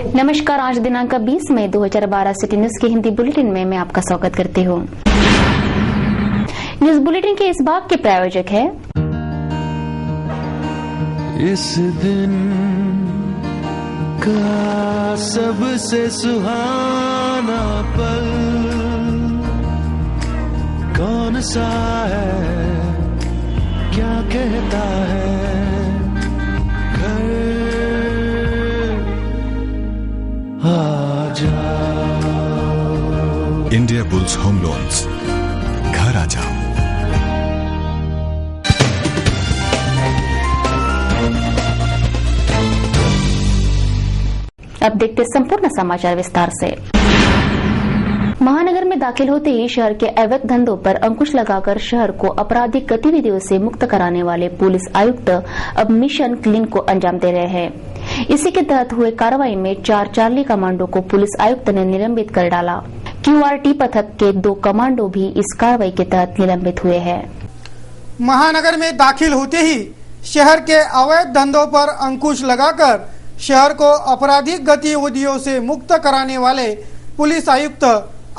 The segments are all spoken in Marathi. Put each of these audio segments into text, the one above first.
नमस्कार, आज दिनांक 20 मई 2012 सिटी न्यूज के हिंदी बुलेटिन में मैं आपका स्वागत करती हूँ। न्यूज बुलेटिन के इस भाग के प्रायोजक है इस दिन का सबसे सुहाना पल कौन सा है, क्या कहता है घर आ जाओ। इंडिया बुल्स होम लोन्स, घर आ जाओ। अब देखते संपूर्ण समाचार विस्तार से। महानगर में दाखिल होते ही शहर के अवैध धंधों पर अंकुश लगाकर शहर को आपराधिक गतिविधियों से मुक्त कराने वाले पुलिस आयुक्त अब मिशन क्लीन को अंजाम दे रहे हैं। इसी के तहत हुए कार्रवाई में 4 चार्ली कमांडो को पुलिस आयुक्त ने निलंबित कर डाला। QRT पथक के 2 कमांडो भी इस कार्रवाई के तहत निलंबित हुए हैं। महानगर में दाखिल होते ही शहर के अवैध धंधों पर अंकुश लगाकर शहर को आपराधिक गतिविधियों से मुक्त कराने वाले पुलिस आयुक्त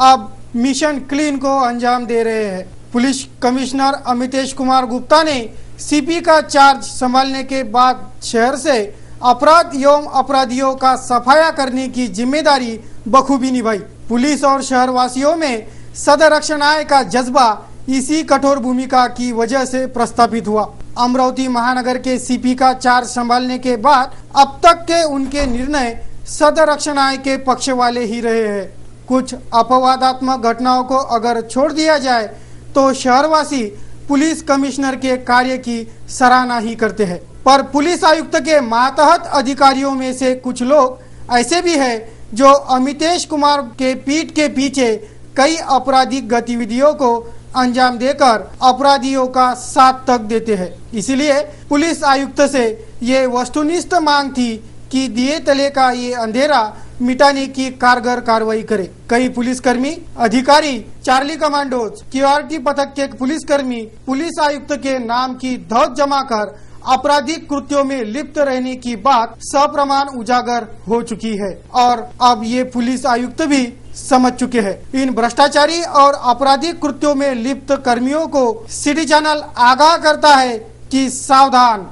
अब मिशन क्लीन को अंजाम दे रहे हैं। पुलिस कमिश्नर अमितेश कुमार गुप्ता ने CP का चार्ज संभालने के बाद शहर से अपराध एवं अपराधियों का सफाया करने की जिम्मेदारी बखूबी निभाई। पुलिस और शहरवासियों में सदरक्षणाय का जज्बा इसी कठोर भूमिका की वजह से प्रस्थापित हुआ। अमरावती महानगर के CP का चार्ज संभालने के बाद अब तक के उनके निर्णय सदरक्षणाय के पक्ष वाले ही रहे हैं। कुछ अपवादात्मक घटनाओं को अगर छोड़ दिया जाए तो शहरवासी पुलिस कमिश्नर के कार्य की सराहना ही करते हैं, पर पुलिस आयुक्त के मातहत अधिकारियों में से कुछ लोग ऐसे भी हैं जो अमितेश कुमार के पीठ के पीछे कई आपराधिक गतिविधियों को अंजाम देकर अपराधियों का साथ तक देते हैं। इसलिए पुलिस आयुक्त से ये वस्तुनिष्ठ मांग थी कि दिए तले का ये अंधेरा मिटाने की कारगर कार्रवाई करे। कई पुलिसकर्मी, अधिकारी, चार्ली कमांडोज, QRT पथक के पुलिसकर्मी पुलिस आयुक्त के नाम की धौत जमा कर आपराधिक कृत्यों में लिप्त रहने की बात सप्रमाण उजागर हो चुकी है और अब ये पुलिस आयुक्त भी समझ चुके हैं। इन भ्रष्टाचारी और आपराधिक कृत्यों में लिप्त कर्मियों को सिटी चैनल आगाह करता है कि सावधान,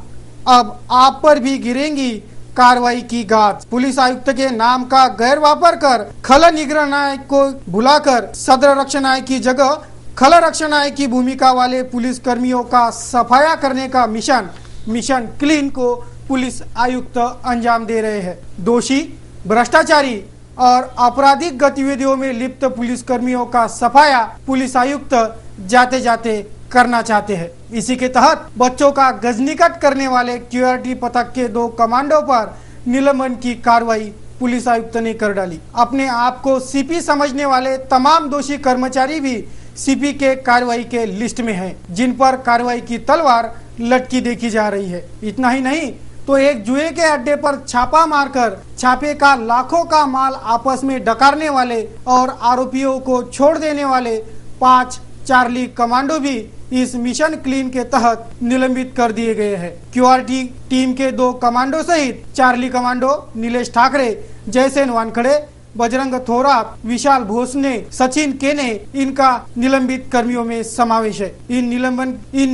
अब आप पर भी गिरेंगी कार्रवाई की गाज। पुलिस आयुक्त के नाम का गैर वापर कर खल निगरानाय को भुलाकर सदर रक्षणाय की जगह खल रक्षणाय की भूमिका वाले पुलिस कर्मियों का सफाया करने का मिशन क्लीन को पुलिस आयुक्त अंजाम दे रहे हैं। दोषी, भ्रष्टाचारी और आपराधिक गतिविधियों में लिप्त पुलिस कर्मियों का सफाया पुलिस आयुक्त जाते जाते करना चाहते हैं। इसी के तहत बच्चों का गजनीकट करने वाले QRT पथक के 2 कमांडो पर निलंबन की कार्रवाई पुलिस आयुक्त ने कर डाली। अपने आप को CP समझने वाले तमाम दोषी कर्मचारी भी CP के कार्रवाई के लिस्ट में हैं, जिन पर कार्रवाई की तलवार लटकी देखी जा रही है। इतना ही नहीं तो एक जुए के अड्डे पर छापा मारकर छापे का लाखों का माल आपस में डकारने वाले और आरोपियों को छोड़ देने वाले 5 चार्ली कमांडो भी इस मिशन क्लीन के तहत निलंबित कर दिए गए हैं। QRT टीम के 2 कमांडो सहित चार्ली कमांडो नीलेश ठाकरे, जयसेन वानखड़े, बजरंग थोरात, विशाल भोसने, सचिन केने इनका निलंबित कर्मियों में समावेश है। इन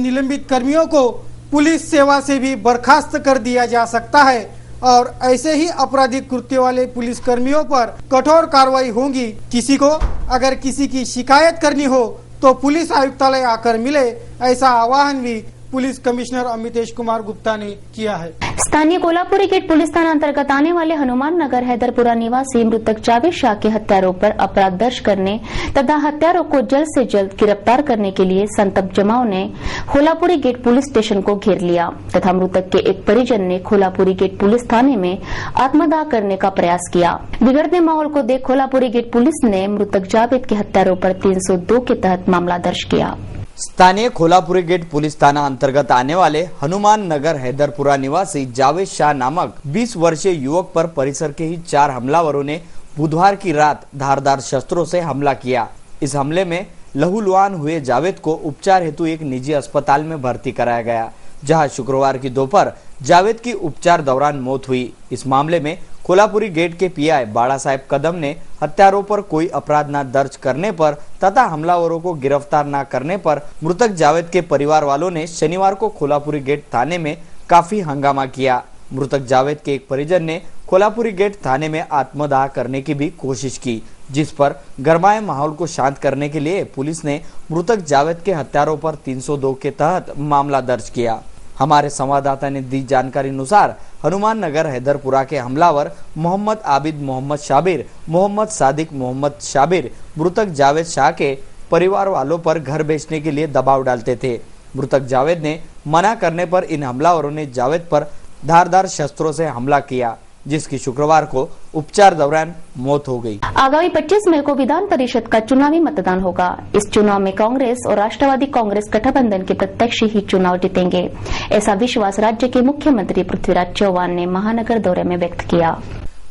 निलंबित कर्मियों को पुलिस सेवा से भी बर्खास्त कर दिया जा सकता है और ऐसे ही आपराधिक कृत्य वाले पुलिस कर्मियों पर कठोर कार्रवाई होगी। किसी को अगर किसी की शिकायत करनी हो तो पुलिस आयुक्तालय आकर मिले, ऐसा आह्वान भी पुलिस कमिश्नर अमितेश कुमार गुप्ता ने किया है। स्थानीय कोल्हापुरी गेट पुलिस थाना अंतर्गत आने वाले हनुमान नगर हैदरपुरा निवासी मृतक जावेद शाह के हत्यारों पर अपराध दर्ज करने तथा हत्यारों को जल्द से जल्द गिरफ्तार करने के लिए संतप्त जमाओं ने कोल्हापुरी गेट पुलिस स्टेशन को घेर लिया तथा मृतक के एक परिजन ने कोल्हापुरी गेट पुलिस थाने में आत्मदाह करने का प्रयास किया। बिगड़ते माहौल को देख कोल्हापुरी गेट पुलिस ने मृतक जावेद के हत्यारों पर 302 के तहत मामला दर्ज किया। स्थानीय कोल्हापुरी गेट पुलिस थाना अंतर्गत आने वाले हनुमान नगर हैदरपुरा निवासी जावेद शाह नामक 20 वर्षीय युवक पर परिसर के ही 4 हमलावरों ने बुधवार की रात धारदार शस्त्रों से हमला किया। इस हमले में लहूलुहान हुए जावेद को उपचार हेतु एक निजी अस्पताल में भर्ती कराया गया, जहां शुक्रवार की दोपहर जावेद की उपचार दौरान मौत हुई। इस मामले में कोल्हापुरी गेट के पीआई बाड़ा साहेब कदम ने हत्यारों पर कोई अपराध न दर्ज करने पर तथा हमलावरों को गिरफ्तार न करने पर मृतक जावेद के परिवार वालों ने शनिवार को कोल्हापुरी गेट थाने में काफी हंगामा किया। मृतक जावेद के एक परिजन ने कोल्हापुरी गेट थाने में आत्मदाह करने की भी कोशिश की, जिस पर गरमाए माहौल को शांत करने के लिए पुलिस ने मृतक जावेद के हत्यारों पर 302 के तहत मामला दर्ज किया। हमारे संवाददाता ने दी जानकारी अनुसार हनुमान नगर हैदरपुरा के हमलावर मोहम्मद आबिद मोहम्मद शाबिर मोहम्मद सादिक मोहम्मद शाबिर मृतक जावेद शाह के परिवार वालों पर घर बेचने के लिए दबाव डालते थे। मृतक जावेद ने मना करने पर इन हमलावरों ने जावेद पर धारदार शस्त्रों से हमला किया, जिसकी शुक्रवार को उपचार दौरान मौत हो गई। आगामी 25 मई को विधान परिषद का चुनावी मतदान होगा। इस चुनाव में कांग्रेस और राष्ट्रवादी कांग्रेस गठबंधन के प्रत्याशी ही चुनाव जीतेंगे, ऐसा विश्वास राज्य के मुख्यमंत्री पृथ्वीराज चौहान ने महानगर दौरे में व्यक्त किया।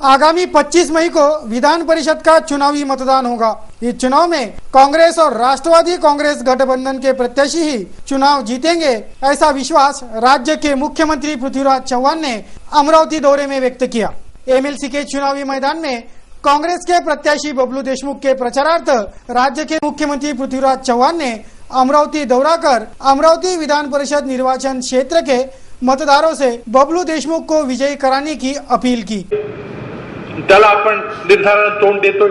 आगामी 25 मई को विधान परिषद का चुनावी मतदान होगा। इस चुनाव में कांग्रेस और राष्ट्रवादी कांग्रेस गठबंधन के प्रत्याशी ही चुनाव जीतेंगे, ऐसा विश्वास राज्य के मुख्यमंत्री पृथ्वीराज चौहान ने अमरावती दौरे में व्यक्त किया। एमएलसी के चुनावी मैदान में कांग्रेस के प्रत्याशी बबलू देशमुख के प्रचारार्थ राज्य के मुख्यमंत्री पृथ्वीराज चौहान ने अमरावती दौरा कर अमरावती विधान परिषद निर्वाचन क्षेत्र के मतदारों से बबलू देशमुख को विजयी कराने की अपील की। त्याला आपण निर्धारानं तोंड देतोय।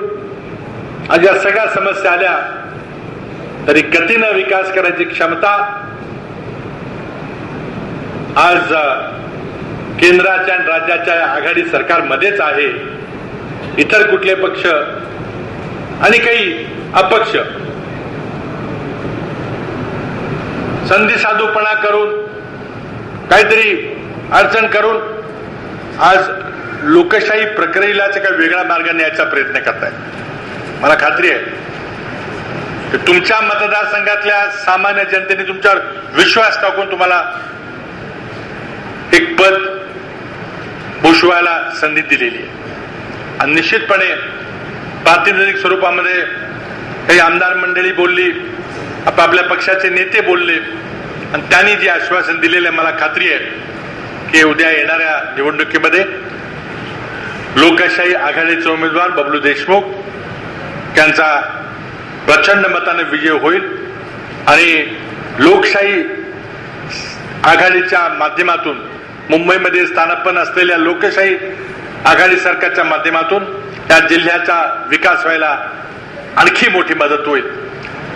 आज या सगळ्या समस्या आल्या तरी गतीनं विकास करायची क्षमता आज केंद्राच्या आणि राज्याच्या आघाडी सरकारमध्येच आहे। इतर कुठले पक्ष आणि काही अपक्ष संधी साधूपणा करून काहीतरी अडचण करून आज लोकशाही प्रक्रियेलाच काही वेगळा मार्ग न्यायचा प्रयत्न करतायत। मला खात्री आहे की तुमच्या मतदारसंघातल्या सामान्य जनतेने तुमच्यावर विश्वास टाकून तुम्हाला एक पद भूषवायला संधी दिलेली आहे आणि निश्चितपणे प्रातिनिधिक स्वरूपामध्ये काही आमदार मंडळी बोलली, आपापल्या पक्षाचे नेते बोलले आणि त्यांनी जे आश्वासन दिलेले मला खात्री आहे की उद्या येणाऱ्या निवडणुकीमध्ये लोकशाही आघाडीचे उमेदवार बबलू देशमुख यांचा प्रचंड मताने विजय होईल आणि लोकशाही आघाडीच्या माध्यमातून मुंबईमध्ये स्थानपन्न असलेल्या लोकशाही आघाडी सरकारच्या माध्यमातून या जिल्ह्याचा विकास व्हायला आणखी मोठी मदत होईल।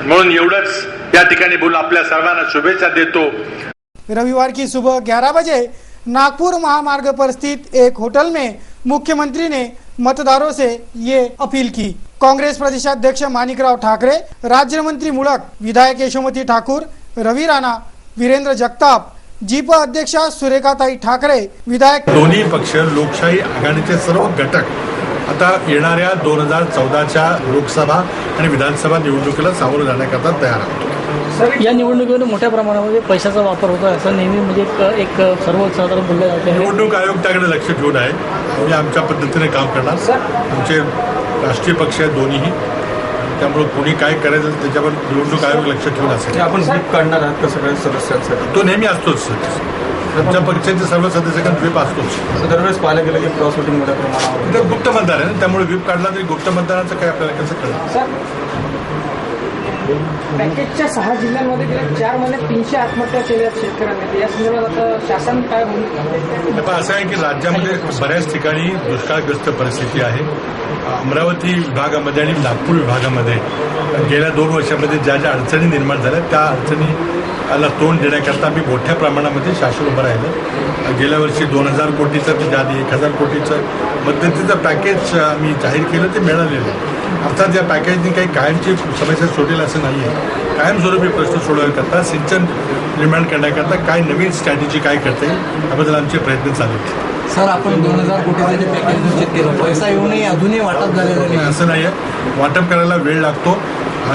म्हणून एवढंच या ठिकाणी बोलून आपल्या सर्वांना शुभेच्छा देतो। रविवार की सुबह 11 बजे नागपुर महामार्ग पर स्थित एक होटल में मुख्यमंत्री ने मतदारों से ये अपील की। कांग्रेस प्रदेशाध्यक्ष माणिकराव ठाकरे, राज्य मंत्री मुळक, विधायक यशोमती ठाकूर, रवि राणा, वीरेंद्र जगताप, जीप अध्यक्षा सुरेखाताई ठाकरे, विधायक दोन्ही पक्ष लोकशाही आघाडीचे सर्व घटक आता येणाऱ्या 2014च्या लोकसभा आणि विधानसभा निवडणुकीला सामोरं जाण्याकरता तयार आहोत। या निवडणुकीमध्ये मोठ्या प्रमाणामध्ये पैशाचा वापर होतो असं नेहमी म्हणजे एक सर्वसाधारण बोललं जातं। निवडणूक आयोग त्याकडे लक्ष ठेवून आहे, आम्ही आमच्या पद्धतीने काम करणार। आमचे राष्ट्रीय पक्ष आहेत दोन्हीही, त्यामुळे कोणी काय करायचं त्याच्यावर निवडणूक आयोग लक्ष ठेवून असेल। आपण व्हीप काढणार आहात का सगळ्या सदस्यांसाठी? तो नेहमी असतोच, आमच्या पक्षाचे सर्व सदस्यांना व्हीप असतोच। दरवेळेस पाहायला गेलं की क्रॉस वोटिंग मोठ्या प्रमाणावर इथं गुप्त मतदान आहे ना, त्यामुळे व्हीप काढला तरी गुप्त मतदानाचं काय आपल्याला कसं कळलं? पॅकेजच्या 6 जिल्ह्यांमध्ये गेल्या 4 महिन्यात 300 आत्महत्या केल्या शेतकऱ्यांनी। या संदर्भात आता शासन काय होईल? असं आहे की राज्यामध्ये बऱ्याच ठिकाणी दुष्काळग्रस्त परिस्थिती आहे। अमरावती विभागामध्ये आणि नागपूर विभागामध्ये गेल्या 2 वर्षामध्ये ज्या ज्या अडचणी निर्माण झाल्या त्या अडचणीला तोंड देण्याकरता आम्ही मोठ्या प्रमाणामध्ये शासन उभं राहिलं। गेल्या वर्षी 2000 कोटीचं त्याच्या आधी 1000 कोटीचं मदतीचं पॅकेज आम्ही जाहीर केलं, ते मिळालेलं आहे। अर्थात या पॅकेजनी काही कायमची समस्या सोडेल असं नाही आहे। कायमस्वरूपी प्रश्न सोडवण्याकरता सिंचन निर्माण करण्याकरता काय नवीन स्ट्रॅटेजी काय करता येईल याबद्दल आमचे प्रयत्न चालू आहेत। सर, आपण 2000 कोटीचं जे पॅकेज निश्चित केलं, पैसा येऊनही अजूनही वाटप झालेलं नाही असं नाही आहे। वाटप करायला वेळ लागतो,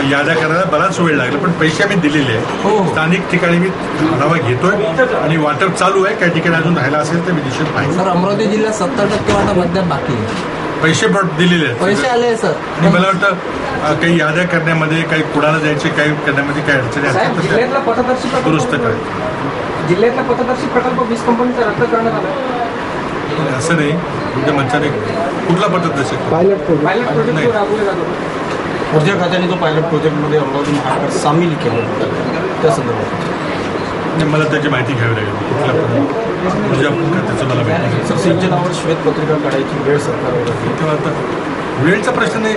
याद्या करायला बराच वेळ लागला, पण पैसे आम्ही दिलेले आहे। स्थानिक ठिकाणी मी आढावा घेतोय आणि वाटप चालू आहे। काही ठिकाणी अजून राहिला असेल तर मी निश्चित पाहिजे। सर, अमरावती जिल्ह्यात 70% वाटप अद्याप बाकी आहे। पैसे दिलेले आहेत, पैसे आले सर, आणि मला वाटतं काही याद्या करण्यामध्ये काही कुणाला द्यायचे काही करण्यामध्ये काही अडचणी असतात जिल्ह्यातला पथदर्शी तर दुरुस्त करायचं। जिल्ह्यातला पथदर्शी प्रकल्प 20 कंपनीचा रद्द करण्यात आला। असं नाही, तुमच्या मंचाने कुठला पद्धत असेल पायलट प्रोजेक्ट नाही. राबवले जात होता. ऊर्जा खात्याने तो पायलट प्रोजेक्टमध्ये अमरावती महानगर सामील केलं होतं त्या संदर्भात नाही, मला त्याची माहिती घ्यावी लागेल कुठल्या पद्धतीने ऊर्जा खात्याचं मला माहिती नाही. सर सिंचनावर श्वेतपत्रिका काढायची वेळ सरकारवर होती. तेव्हा आता वेळचा प्रश्न नाही,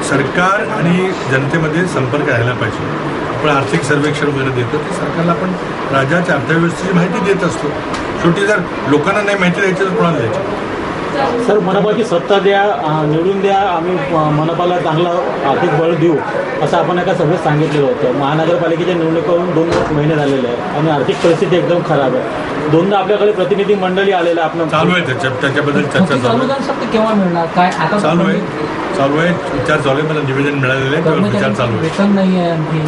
सरकार आणि जनतेमध्ये संपर्क राहायला पाहिजे. आपण आर्थिक सर्वेक्षण वगैरे देतो ते सरकारला आपण राज्याच्या अर्थव्यवस्थेची माहिती देत असतो. शेवटी जर लोकांना नाही माहिती द्यायची तर कोणाला द्यायची. सर मनपाची सत्ता द्या, निवडून द्या, आम्ही मनपाला चांगला आर्थिक बळ देऊ असं आपण एका सभेत सांगितलेलं होतं. महानगरपालिकेच्या निवडणुकीवरून 2 महिने झालेले आहे आणि आर्थिक परिस्थिती एकदम खराब आहे. 2दा आपल्याकडे प्रतिनिधी मंडळी आलेलं आहे. आपण चालू आहे त्याच्याबद्दल चर्चा चालू आहे. अनुदान सत्ता केव्हा मिळणार काय आता चालू आहे विचार चालू आहे. मला निवेदन मिळालेलं आहे त्यावर विचार चालू आहे. वेतन नाही आहे आणखी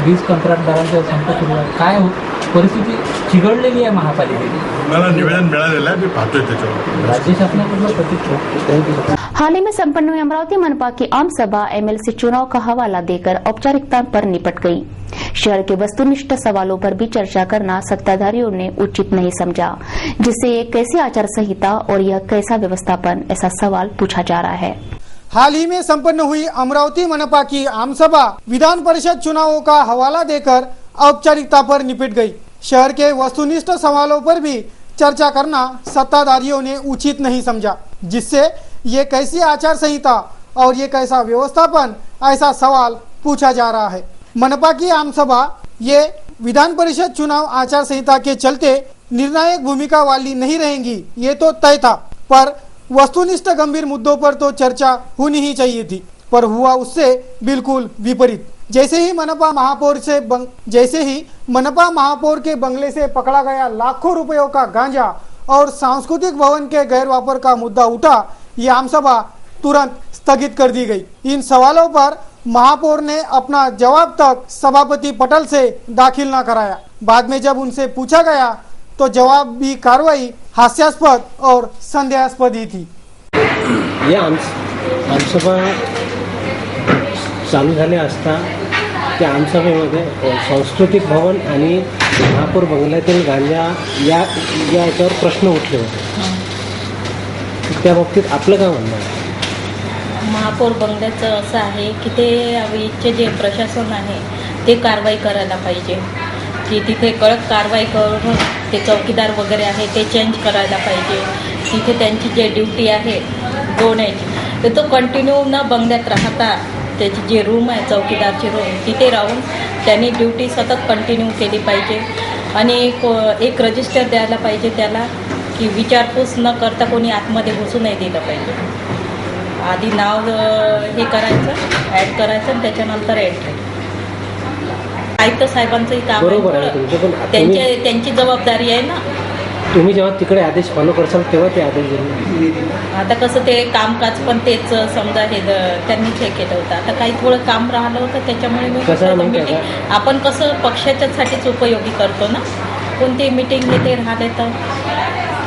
वीज कंत्राटदारांचा संप सुरू आहे. काय परिस्थिती चिघळलेली आहे महापालिकेची. मला निवेदन मिळालेलं आहे, मी पाहतोय त्याच्यावर. राज्य शासनाकडून प्रतिक्रिया. हाल ही में संपन्न हुई अमरावती मनपा की आम सभा एमएलसी चुनाव का हवाला देकर औपचारिकता पर निपट गई। शहर के वस्तुनिष्ठ सवालों पर भी चर्चा करना सत्ताधारियों ने उचित नहीं समझा, जिससे ये कैसी आचार संहिता और यह कैसा व्यवस्थापन, ऐसा सवाल पूछा जा रहा है। हाल ही में संपन्न हुई अमरावती मनपा की आमसभा विधान परिषद चुनावों का हवाला देकर औपचारिकता पर निपट गई। शहर के वस्तुनिष्ठ सवालों पर भी चर्चा करना सत्ताधारियों ने उचित नहीं समझा, जिससे ये कैसी आचार संहिता और ये कैसा व्यवस्थापन, ऐसा सवाल पूछा जा रहा है। मनपा की आमसभा ये विधान परिषद चुनाव आचार संहिता के चलते निर्णायक भूमिका वाली नहीं रहेंगी, ये तो तय था, पर वस्तुनिष्ठ गंभीर मुद्दों पर तो चर्चा होनी ही चाहिए थी, पर हुआ उससे बिल्कुल विपरीत। जैसे ही मनपा महापौर के बंगले से पकड़ा गया लाखों रुपयों का गांजा और सांस्कृतिक भवन के गैरवापर का मुद्दा उठा, ये आमसभा तुरंत स्थगित कर दी गई। इन सवालों पर महापौर ने अपना जवाब तक सभापति पटल से दाखिल न कराया। बाद में जब उनसे पूछा गया तो जवाब भी कार्रवाई हास्यास्पद और संदेहास्पद ही थी। या आमसभा चालू झाले असता त्या आमसभेमध्ये सांस्कृतिक भवन आणि महापौर बंगल्यातील गांजा याच्यावर प्रश्न उठले होते। त्या बाबतीत आपलं काय म्हणणं आहे? महापौर बंगल्याचं असं आहे की ते इथचे जे प्रशासन आहे ते कारवाई करायला पाहिजे, की तिथे कडक कारवाई करून ते चौकीदार वगैरे आहे ते चेंज करायला पाहिजे। तिथे त्यांची जे ड्युटी आहे दोन्हीची तर तो कंटिन्यू न बंगल्यात राहता त्याची जे रूम आहे चौकीदारची रूम तिथे राहून त्यांनी ड्युटी सतत कंटिन्यू केली पाहिजे आणि एक रजिस्टर द्यायला पाहिजे त्याला, की विचारपूस न करता कोणी आतमध्ये घुसू नाही दिलं पाहिजे। आधी नाव हे करायचं, ॲड करायचं आणि त्याच्यानंतर एंट्री। आयुक्त साहेबांचंही काम बरोबर आहे तुमचं, पण त्यांची जबाबदारी आहे ना। तुम्ही जेव्हा तिकडे आदेश फॉलो करसाल तेव्हा ते आदेश देईल। आता कसं ते कामकाज पण तेच समजा हे त्यांनीच हे केलं होतं। आता काही थोडं काम राहिलं होतं त्याच्यामुळे मी आपण कसं पक्षाच्यासाठीच उपयोगी करतो ना, कोणती मीटिंग येते राहिले तर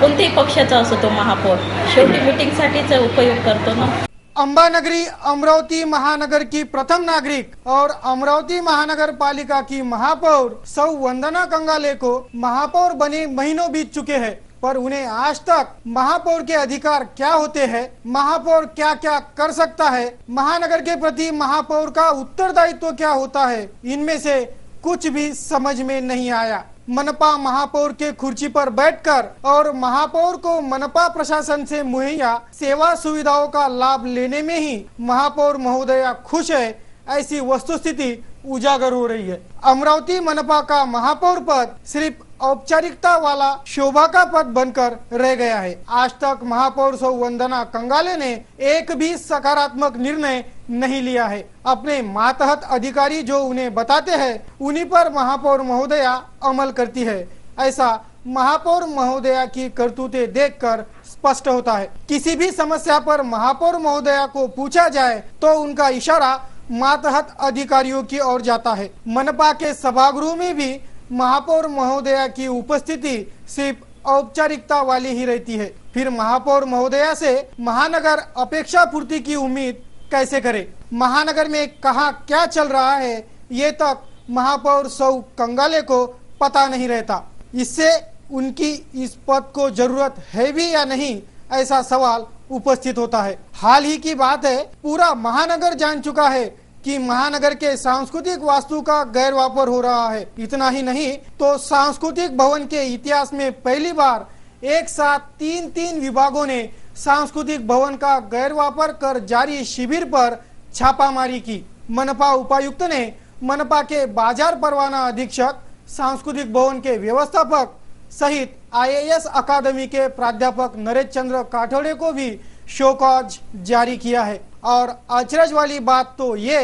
कोणत्याही पक्षाचा असो तो महापौर शेवटी मीटिंगसाठीच उपयोग करतो ना। अंबानगरी अमरावती महानगर की प्रथम नागरिक और अमरावती महानगर पालिका की महापौर सौ वंदना कंगाले को महापौर बने महीनों बीत चुके हैं, पर उन्हें आज तक महापौर के अधिकार क्या होते हैं, महापौर क्या क्या कर सकता है, महानगर के प्रति महापौर का उत्तरदायित्व क्या होता है, इनमें से कुछ भी समझ में नहीं आया। मनपा महापौर के कुर्सी पर बैठकर और महापौर को मनपा प्रशासन से मुहैया सेवा सुविधाओं का लाभ लेने में ही महापौर महोदया खुश है, ऐसी वस्तुस्थिति उजागर हो रही है। अमरावती मनपा का महापौर पद सिर्फ औपचारिकता वाला शोभा का पद बनकर रह गया है। आज तक महापौर सौ वंदना कंगाले ने एक भी सकारात्मक निर्णय नहीं लिया है। अपने मातहत अधिकारी जो उन्हें बताते हैं उन्हीं पर महापौर महोदया अमल करती है, ऐसा महापौर महोदया की करतूतें देखकर स्पष्ट होता है। किसी भी समस्या पर महापौर महोदया को पूछा जाए तो उनका इशारा मातहत अधिकारियों की ओर जाता है। मनपा के सभागृह में भी महापौर महोदया की उपस्थिति सिर्फ औपचारिकता वाली ही रहती है। फिर महापौर महोदया से महानगर अपेक्षा पूर्ति की उम्मीद कैसे करे? महानगर में कहाँ क्या चल रहा है ये तक महापौर सौ कंगाले को पता नहीं रहता। इससे उनकी इस पद को जरूरत है भी या नहीं, ऐसा सवाल उपस्थित होता है। हाल ही की बात है, पूरा महानगर जान चुका है कि महानगर के सांस्कृतिक वास्तु का गैरवापर हो रहा है। इतना ही नहीं तो सांस्कृतिक भवन के इतिहास में पहली बार एक साथ तीन विभागों ने सांस्कृतिक भवन का गैरवापर कर जारी शिविर पर छापामारी की। मनपा उपायुक्त ने मनपा के बाजार परवाना अधीक्षक, सांस्कृतिक भवन के व्यवस्थापक सहित IAS अकादमी के प्राध्यापक नरेश चंद्र काठोड़े को भी शो कॉज जारी किया है। और अचरज वाली बात तो ये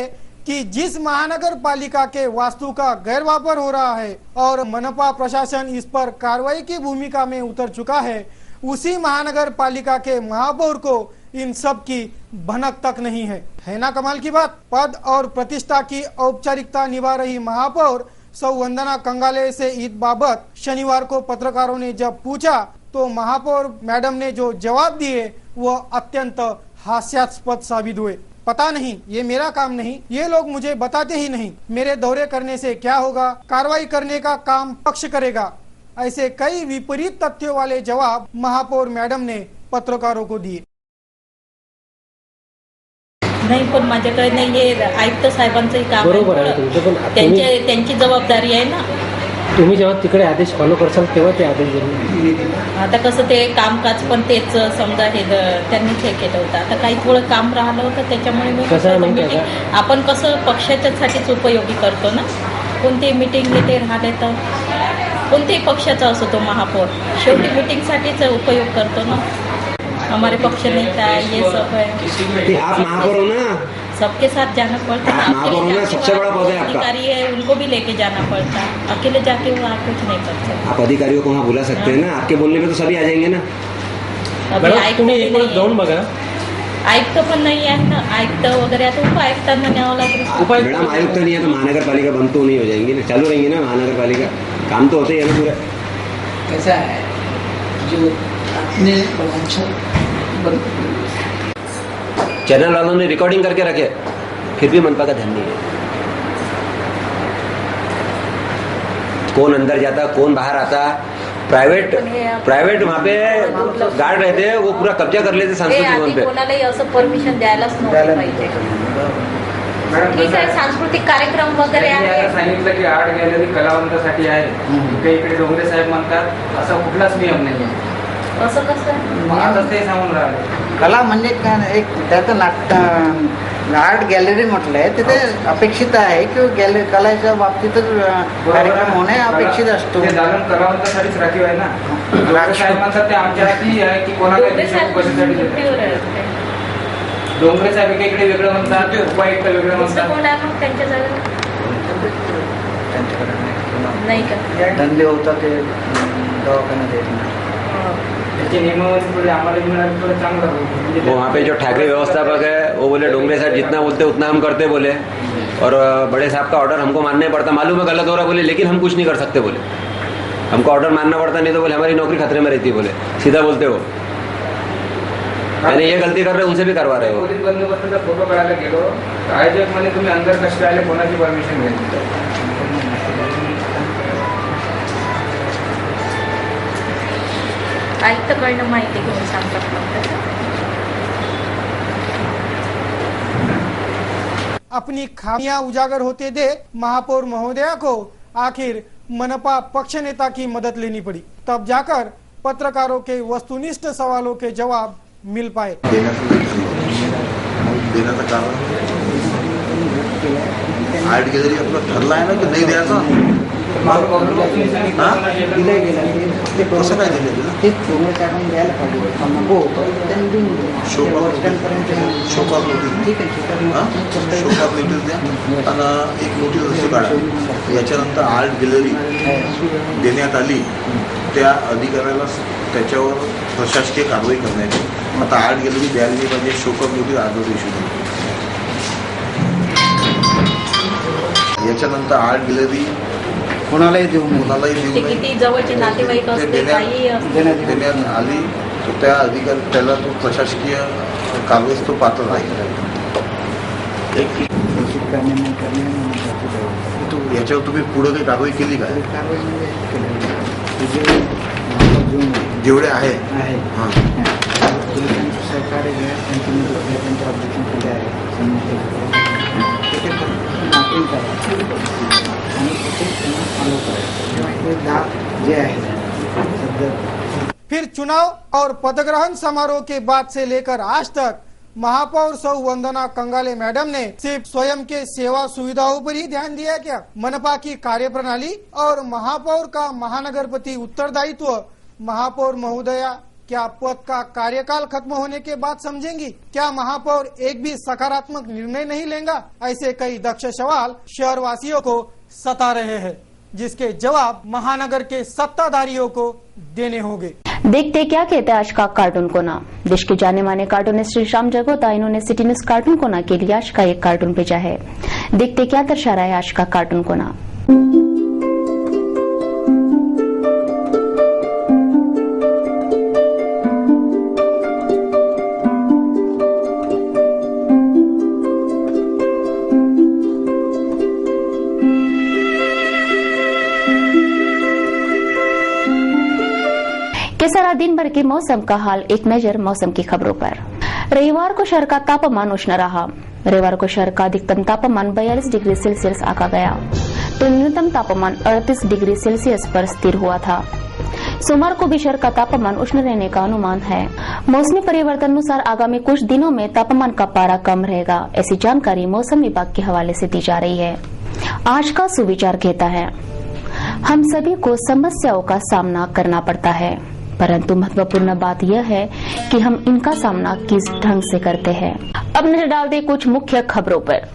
कि जिस महानगर पालिका के वास्तु का गैरवापर हो रहा है और मनपा प्रशासन इस पर कार्रवाई की भूमिका में उतर चुका है, उसी महानगर पालिका के महापौर को इन सब की भनक तक नहीं है ना कमाल की बात। पद और प्रतिष्ठा की औपचारिकता निभा रही महापौर सौ वंदना कंगाले से ईद बाबत शनिवार को पत्रकारों ने जब पूछा तो महापौर मैडम ने जो जवाब दिए वह अत्यंत हास्यास्पद साबित हुए। पता नहीं, ये मेरा काम नहीं, ये लोग मुझे बताते ही नहीं, मेरे दौरे करने से क्या होगा, कार्रवाई करने का काम पक्ष करेगा, ऐसे कई विपरीत तथ्यों वाले जवाब महापौर मैडम ने पत्रकारों को दिए। नाही, पण माझ्याकडे नाही, हे आयुक्त साहेबांचंही काम बरोबर आहे तुमचं, पण त्यांची जबाबदारी आहे ना। तुम्ही जेव्हा तिकडे आदेश फॉलो करसाल तेव्हा ते आदेश देणार। आता कसं ते कामकाज पण तेच समजा हे त्यांनीच हे केलं होतं। आता काही थोडं काम राहिलं होतं त्याच्यामुळे मी कसं आहे माहिती आहे का? आपण कसं पक्षाच्यासाठीच उपयोगी करतो ना। कोणती मीटिंग ते राहिले तर कोणत्याही पक्षाचा असो तो महापौर शेवटी मीटिंगसाठीच उपयोग करतो ना। हमारे पक्ष नेता ये सब है। आप महापौर हो ना, सबके साथ जाना पड़ता है। महापौर हो ना, सबसे बड़ा पद है आपका। अधिकारी है उनको भी लेके जाना पड़ता है, अकेले जाके वो आप कुछ नहीं कर सकते। आप अधिकारियों को वहाँ बुला सकते हैं ना, आपके बोलने में तो सभी आ जाएंगे ना। अभी आयुक्त तुम्ही जाऊन बघा, आयुक्त पण नाही आहे ना, आयुक्त वगैरे आता उपायुक्तांना न्यावं लागेल। मैडम आयुक्त नहीं है तो महानगर पालिका बंद तो नहीं हो जाएंगी ना, चालू रहेंगी ना महानगर पालिका, काम तो होते ही है ना पूरा। कैसा है जो अपने चैनल वालों ने रिकॉर्डिंग करके रखे, फिर भी मनपा का ध्यान नहीं है। कौन अंदर जाता, कौन बाहर आता, प्राइवेट वहाँ पे गार्ड रहते हैं, वो पूरा कब्जा कर लेते सांस्कृतिक भवन पे। कोणालाही असं परमिशन द्यायलाच नव्हतं पाहिजे। ठीक आहे, सांस्कृतिक कार्यक्रम वगैरे आहे। सांगितलं की आर्ट गॅलरी कलावंतासाठी आहे, इकडे डोंगरे साहेब म्हणतात असा कुठलाच नियम नाही आहे। असं कसं आता ते सांगून राहिले, कला म्हणजे काय, एक त्याचं आर्ट गॅलरी म्हटलंय तिथे अपेक्षित आहे की गॅलरी कलाच्या बाबतीतच कार्यक्रम होणे अपेक्षित असतो। ते दालन कलावंतासाठीच राखीव आहे ना। डोंगरे साहेब म्हणतात ते आमच्या हाती आहे की कोणाला कशासाठी देतात। डोंगरे साहेब इकडे वेगळं म्हणतात, उपायुक्त वेगळं म्हणतात। कोण आहे मग त्यांच्या जागा नाही का? धंदे होतात ते दवाखान्यात येत नाही। वो वहाँ पे जो ठाकरे व्यवस्थापक है वो बोले डोंगरे साहब जितना बोलते उतना हम करते बोले, और बड़े साहब का ऑर्डर हमको मानना पड़ता, मालूम है गलत हो रहा बोले, लेकिन हम कुछ नहीं कर सकते बोले, हमको ऑर्डर मानना पड़ता, नहीं तो बोले हमारी नौकरी खतरे में रहती बोले, सीधा बोलते हो। मैंने ये गलती कर रहे उनसे भी करवा रहे हो। पोलीस बंदोबस्ताचा फोटो काढायला गेलो, आयोजक म्हणे तुम्ही अंदर कसे आले, कोणाची परमिशन घेतली? आयुक्तकडनं माहिती घेऊन सांगतात मग। अपनी खामियां उजागर होते देख महापौर महोदया को आखिर मनपा पक्ष नेता की मदद लेनी पड़ी, तब जाकर पत्रकारों के वस्तुनिष्ठ सवालों के जवाब मिल पाए। देण्याचं कारण आर्ट गॅलरी आपलं ठरलं आहे ना की नाही द्यायचं, कसं काय दिलं ते पूर्ण टाकून द्यायला पाहिजे, नको होतं त्यांनी देऊन द्या। शोकाप ठीक आहे, नोटीस द्या आणि एक नोटीस अशी काढा, याच्यानंतर आर्ट गॅलरी देण्यात आली त्या अधिकाऱ्याला त्याच्यावर प्रशासकीय कारवाई करण्याची। आता आर्ट गॅलरी द्यायला नाही पाहिजे, शोकाप नोटीस आजच इश्यू केली। याच्यानंतर आर्ट गॅलरी कोणालाही देऊन किती जवळचे नातेवाईक असते काही देण्यात आली तर त्या अधिकारी त्याला तो प्रशासकीय कारवाईस तो पात्र राहील। याच्यावर तुम्ही पुढे काही कारवाई केली काय? जेवढे आहे पोलिसांचं सहकार्य घ्या, त्यांची मदत घ्या, त्यांचे ऑब्जेक्शन केले आहे मार्किंग करा आणि ते त्यांना फॉलो करा. हे 10 जे आहे सध्या. फिर चुनाव और पदग्रहण समारोह के बाद से लेकर आज तक महापौर सौ वंदना कंगाले मैडम ने सिर्फ स्वयं के सेवा सुविधाओं पर ही ध्यान दिया क्या? मनपा की कार्यप्रणाली और महापौर का महानगरपति उत्तरदायित्व महापौर महोदया क्या पद का कार्यकाल खत्म होने के बाद समझेंगी? क्या महापौर एक भी सकारात्मक निर्णय नहीं लेगा? ऐसे कई दक्ष सवाल शहर वासियों को सता रहे हैं, जिसके जवाब महानगर के सत्ताधारियों को देने होंगे. देखते क्या कहते हैं आज का कार्टून कोना. देश के जाने माने कार्टूनिस्ट श्री श्याम जगोता, इन्होंने सिटी न्यूज कार्टून कोना के लिए आज का एक कार्टून भेजा है. देखते क्या दर्शा रहा है आज का कार्टून कोना. सारा दिन भर के मौसम का हाल. एक नजर मौसम की खबरों पर. रविवार को शहर का तापमान उष्ण रहा. रविवार को शहर का अधिकतम तापमान 42 डिग्री सेल्सियस आंका गया तो न्यूनतम तापमान 38 डिग्री सेल्सियस पर स्थिर हुआ था. सोमवार को भी शहर का तापमान उष्ण रहने का अनुमान है. मौसमी परिवर्तन अनुसार आगामी कुछ दिनों में तापमान का पारा कम रहेगा, ऐसी जानकारी मौसम विभाग के हवाले से दी जा रही है. आज का सुविचार कहता है, हम सभी को समस्याओं का सामना करना पड़ता है, परंतु महत्वपूर्ण बात यह है कि हम इनका सामना किस ढंग से करते हैं. अब नजर डाल दें कुछ मुख्य खबरों पर.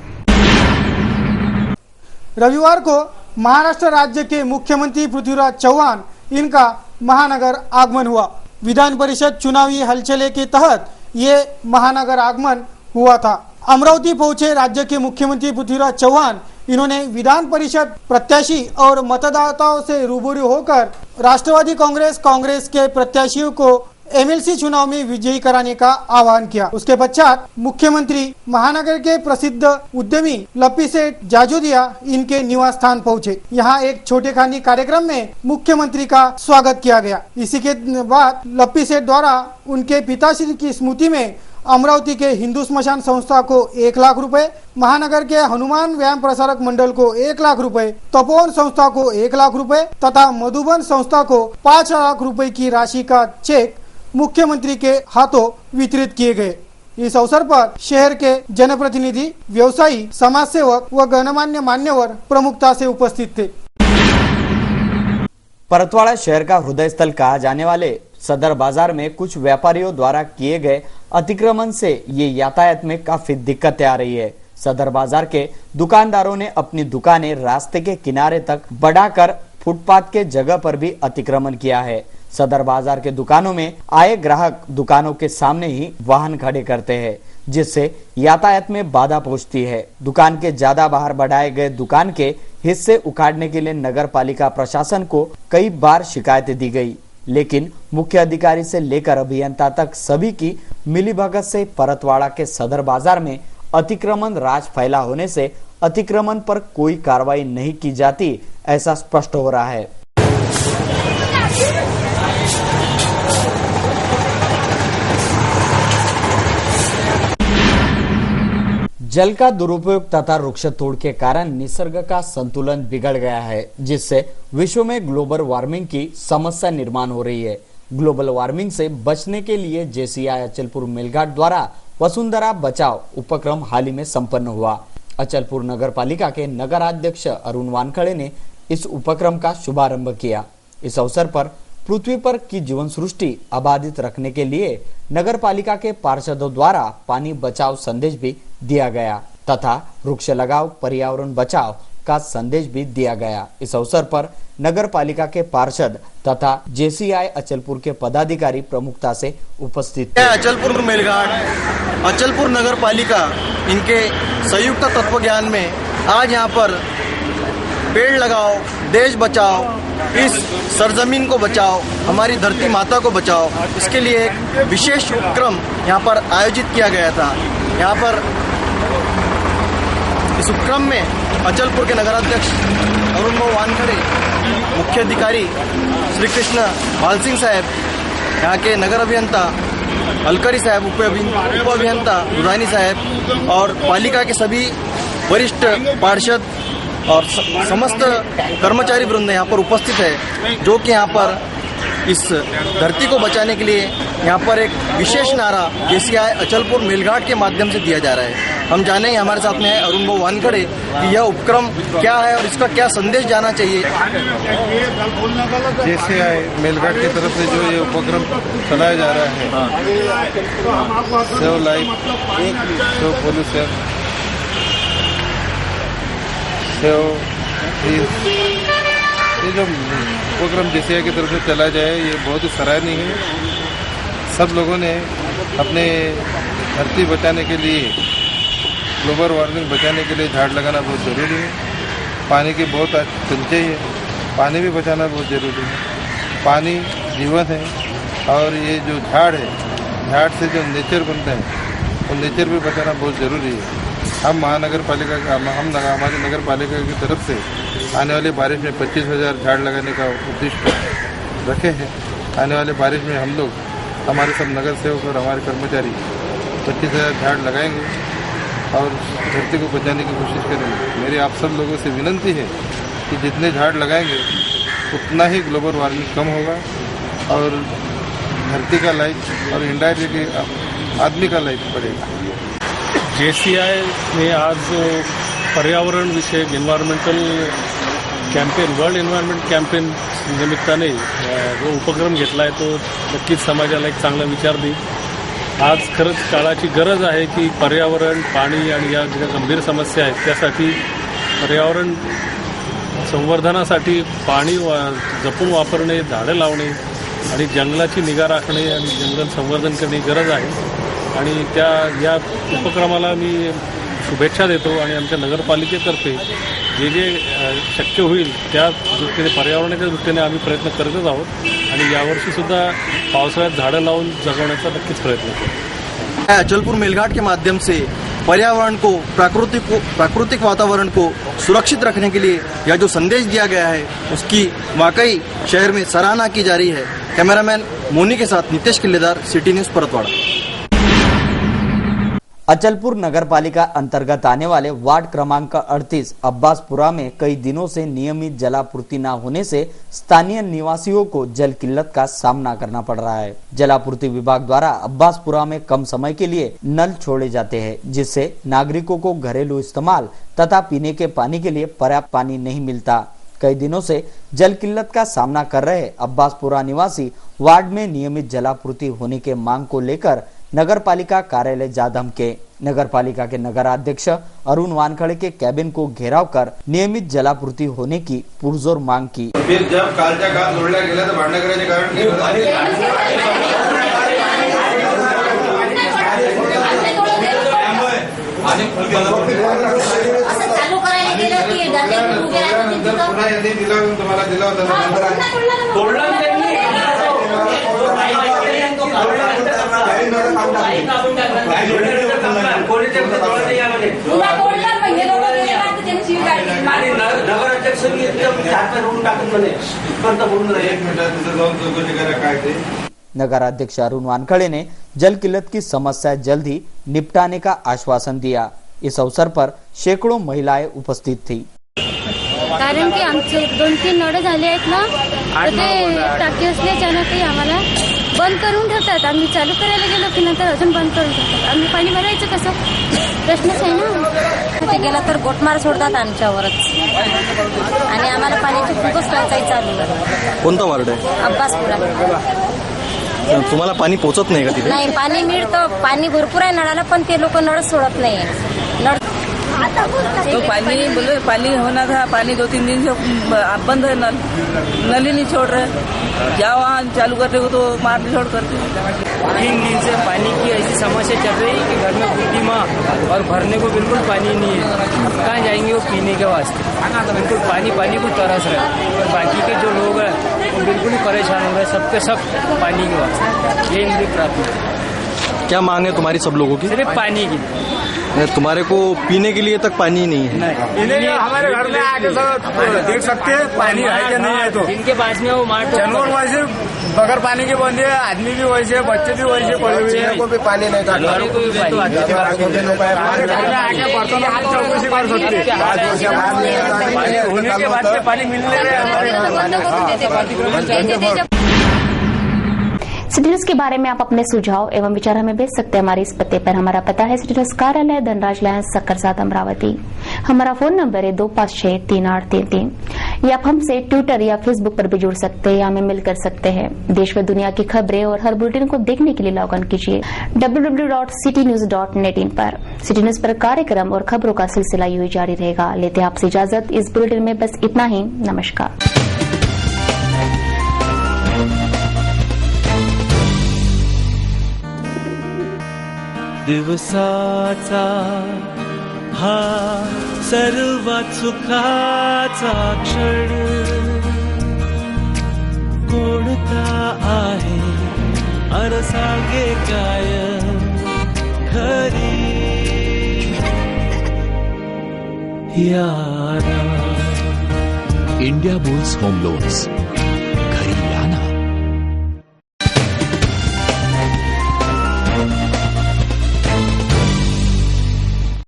रविवार को महाराष्ट्र राज्य के मुख्यमंत्री पृथ्वीराज चौहान इनका महानगर आगमन हुआ. विधान परिषद चुनावी हलचले के तहत ये महानगर आगमन हुआ था. अमरावती पहुंचे राज्य के मुख्यमंत्री पृथ्वीराज चौहान, इन्होंने विधान परिषद प्रत्याशी और मतदाताओं से रूबरू होकर राष्ट्रवादी कांग्रेस के प्रत्याशियों को एमएलसी चुनाव में विजयी कराने का आह्वान किया. उसके पश्चात मुख्यमंत्री महानगर के प्रसिद्ध उद्यमी लप्पी सेठ जाजोदिया इनके निवास स्थान पहुँचे. यहाँ एक छोटे खानी कार्यक्रम में मुख्यमंत्री का स्वागत किया गया. इसी के बाद लप्पी सेठ द्वारा उनके पिताश्री की स्मृति में अमरावती के हिंदू स्मशान संस्था को 1 लाख रुपए, महानगर के हनुमान व्यायाम प्रसारक मंडल को 1 लाख रुपए, तपोवन संस्था को 1 लाख रुपए तथा मधुबन संस्था को 5 लाख रुपए की राशि का चेक मुख्यमंत्री के हाथों वितरित किए गए. इस अवसर पर शहर के जनप्रतिनिधि, व्यवसायी, समाजसेवक व गणमान्य मान्यवर प्रमुखता से उपस्थित थे. परतवाड़ा शहर का हृदय स्थल कहा जाने वाले सदर बाजार में कुछ व्यापारियों द्वारा किए गए अतिक्रमण से ये यातायात में काफी दिक्कतें आ रही है. सदर बाजार के दुकानदारों ने अपनी दुकानें रास्ते के किनारे तक बढ़ाकर फुटपाथ के जगह पर भी अतिक्रमण किया है. सदर बाजार के दुकानों में आए ग्राहक दुकानों के सामने ही वाहन खड़े करते हैं, जिससे यातायात में बाधा पहुंचती है. दुकान के ज्यादा बाहर बढ़ाए गए दुकान के हिस्से उखाड़ने के लिए नगर पालिका प्रशासन को कई बार शिकायतें दी गई, लेकिन मुख्य अधिकारी से लेकर अभियंता तक सभी की मिलीभगत से परतवाड़ा के सदर बाजार में अतिक्रमण राज फैला होने से अतिक्रमण पर कोई कार्रवाई नहीं की जाती, ऐसा स्पष्ट हो रहा है. जल का दुरुपयोग तथा वृक्ष तोड़ के कारण निसर्ग का संतुलन बिगड़ गया है, जिससे विश्व में ग्लोबल वार्मिंग की समस्या निर्माण हो रही है. ग्लोबल वार्मिंग से बचने के लिए जेसीआई अचलपुर मेलघाट द्वारा वसुंधरा बचाओ उपक्रम हाल ही में संपन्न हुआ. अचलपुर नगर पालिका के नगराध्यक्ष अरुण वानखड़े ने इस उपक्रम का शुभारंभ किया. इस अवसर पर पृथ्वी पर की जीवन सृष्टि अबाधित रखने के लिए नगर पालिका के पार्षदों द्वारा पानी बचाओ संदेश भी दिया गया तथा वृक्ष लगाओ पर्यावरण बचाओ का संदेश भी दिया गया. इस अवसर पर नगर पालिका के पार्षद तथा जेसीआई अचलपुर के पदाधिकारी प्रमुखता से उपस्थित थे. अचलपुर मेलघाट, अचलपुर नगर पालिका इनके संयुक्त तत्वज्ञान में आज यहाँ पर पेड़ लगाओ, देश बचाओ, इस सरजमीन को बचाओ, हमारी धरती माता को बचाओ, इसके लिए एक विशेष उपक्रम यहाँ पर आयोजित किया गया था. यहाँ पर इस उपक्रम में अचलपुर के नगराध्यक्ष अरुण वानखड़े, मुख्य अधिकारी श्री कृष्ण भाल सिंह साहब, यहाँ के नगर अभियंता अलकरी साहब, उप अभियंता दुधानी साहब और पालिका के सभी वरिष्ठ पार्षद और समस्त कर्मचारी वृंद यहाँ पर उपस्थित है, जो कि यहाँ पर इस धरती को बचाने के लिए यहाँ पर एक विशेष नारा जेसीआई अचलपुर मेलघाट के माध्यम से दिया जा रहा है। हम जानेंगे, हमारे साथ में है अरुण भाऊ वानखड़े, कि यह उपक्रम क्या है और इसका क्या संदेश जाना चाहिए। जेसीआई मेलघाट की तरफ से जो ये उपक्रम चलाया जा रहा है, सेव लाइफ, सेव पोल्यूशन, ये जो उपक्रम जेसीआई की तरफ से चला जाए, ये बहुत ही सराहनीय है। सब लोगों ने अपने धरती बचाने के लिए, ग्लोबल वार्मिंग बचाने के लिए झाड़ लगाना बहुत ज़रूरी है। पानी की बहुत संचय है, पानी भी बचाना बहुत ज़रूरी है। पानी जीवन है और ये जो झाड़ है, झाड़ से जो नेचर बनता है, वो नेचर भी बचाना बहुत ज़रूरी है। हम महानगर पालिका हमारी नगर पालिका की तरफ से आने वाली बारिश में 25,000 झाड़ लगाने का उद्देश्य रखे हैं। आने वाली बारिश में हम लोग, हमारे सब नगर सेवक और हमारे कर्मचारी 25,000 झाड़ लगाएंगे और धरती को बचाने की कोशिश करेंगे। मेरी आप सब लोगों से विनंती है कि जितने झाड़ लगाएंगे उतना ही ग्लोबल वार्मिंग कम होगा और धरती का लाइफ और इंडायरेक्टली आदमी का लाइफ बढ़ेगा। जेसीआय ने आज पर्यावरण विषयक environmental campaign, world environment campaign निमित्ताने जो उपक्रम घेतला आहे, तो नक्कीच समाजाला एक चांगला विचार देईल। आज खरंच काळाची गरज आहे की पर्यावरण, पाणी आणि या ज्या गंभीर समस्या आहेत त्यासाठी पर्यावरण संवर्धनासाठी पाणी जपून वापरणे, झाडं लावणे आणि जंगलाची निगा राखणे आणि जंगल संवर्धन करणे गरज आहे आणि या उपक्रमाला मी शुभेच्छा देतो आणि आमच्या नगरपालिकेतर्फे जे जे शक्य होईल त्या दृष्टीने, पर्यावरणाच्या दृष्टीने आम्ही प्रयत्न करतच आहोत आणि यावर्षीसुद्धा पावसाळ्यात झाडं लावून जगवण्याचा नक्कीच प्रयत्न करू। अचलपुर मेलघाट के माध्यम से पर्यावरण को, प्राकृतिक वातावरण को सुरक्षित रखने के लिए यह जो संदेश दिया गया है, उसकी वाकई शहर में सराहना की जा रही है। कैमरामैन मोनी के साथ नितेश किल्लेदार, सिटी न्यूज परतवाड़ा। अचलपुर नगर पालिका अंतर्गत आने वाले वार्ड क्रमांक 38 अब्बासपुरा में कई दिनों से नियमित जलापूर्ति न होने से स्थानीय निवासियों को जल किल्लत का सामना करना पड़ रहा है। जलापूर्ति विभाग द्वारा अब्बासपुरा में कम समय के लिए नल छोड़े जाते हैं, जिससे नागरिकों को घरेलू इस्तेमाल तथा पीने के पानी के लिए पर्याप्त पानी नहीं मिलता। कई दिनों से जल किल्लत का सामना कर रहे अब्बासपुरा निवासी वार्ड में नियमित जलापूर्ति होने के मांग को लेकर नगर पालिका कार्यालय जा धमके। नगर पालिका के नगराध्यक्ष अरुण वानखड़े के कैबिन को घेराव कर नियमित जलापूर्ति होने की पुरजोर मांग की। फिर जब कालच्या काळ जोडल्या गेल्या तर भांडण करायचे कारण तुम्हाला दिला होता नगराध्यक्ष अरुण वानखड़े ने जल किल्लत की समस्या जल्द ही निपटाने का आश्वासन दिया। इस अवसर पर सैकड़ों महिलाएं उपस्थित थी। कारण की आमचे 2-3 नळ झाले आहेत ना, तर ते टाकी असल्याच्यानं ते आम्हाला बंद करून ठेवतात। आम्ही चालू करायला गेलो की नंतर अजून बंद करून ठेवतात। आम्ही पाणी भरायचं कसं, प्रश्नच आहे ना। ते गेला तर गोटमार सोडतात आमच्यावरच आणि आम्हाला पाण्याची खूपच टंचाई चालू आहे। कोणता वार्ड आहे? अब्बासपुरा। तुम्हाला पाणी पोचत नाही का तिथे? नाही, पाणी मिळतं, पाणी भरपूर आहे नळाला, पण ते लोक नळ सोडत नाही। नळ तो पानी बोले पानी होना था, पानी 2-3 दिन से बंद है, नल ही नहीं छोड़ रहे। जाओ वहाँ चालू करते हो तो मारने छोड़ करते। 3 दिन से पानी की ऐसी समस्या चल रही है कि घर में बुढ़ी माँ और भरने को बिल्कुल पानी नहीं है। अब कहाँ जाएंगे वो पीने के वास्ते, बिल्कुल पानी को तरस रहे हैं। और बाकी के जो लोग हैं वो बिल्कुल ही परेशान हो रहे हैं, सबके सब पानी के वास्ते। ये इनकी प्रार्थना है। क्या मांग है तुम्हारी सब लोगों की? सिर्फ पानी की। तुम्हारे को पीने के लिए तक पानी नहीं है। हमारे घर में आके सब देख सकते हैं पानी है क्या नहीं है। तो जिनके पास में वो जानवर वैसे बगैर पानी के बंदे हैं, आदमी भी वैसे, बच्चे भी वैसे पड़े हुए हैं। को भी पानी नहीं था। हमारे घर में आके बर्तन चौकसी कर सकते हैं। होने के बाद में पानी मिलने रहे। सिटी न्यूज के बारे में आप अपने सुझाव एवं विचार हमें भेज सकते हैं हमारे इस पते पर। हमारा पता है सिटी न्यूज कार्यालय धनराज लाइन सक्करसाद अमरावती। हमारा फोन नंबर है 25633833। या आप हमसे ट्विटर या फेसबुक पर भी जुड़ सकते हैं या हमें मिल कर सकते हैं। देश व दुनिया की खबरें और हर बुलेटिन को देखने के लिए लॉग इन कीजिए www.citynews.net पर। सिटी न्यूज पर कार्यक्रम और खबरों का सिलसिला यूं ही जारी रहेगा। लेते हैं आपसे इजाजत। इस बुलेटिन में बस इतना ही। नमस्कार। दिवसाचा हा सर्वात सुखाचा क्षण कोणता आहे अन सांगे काय खरी यारा. India bulls home loans,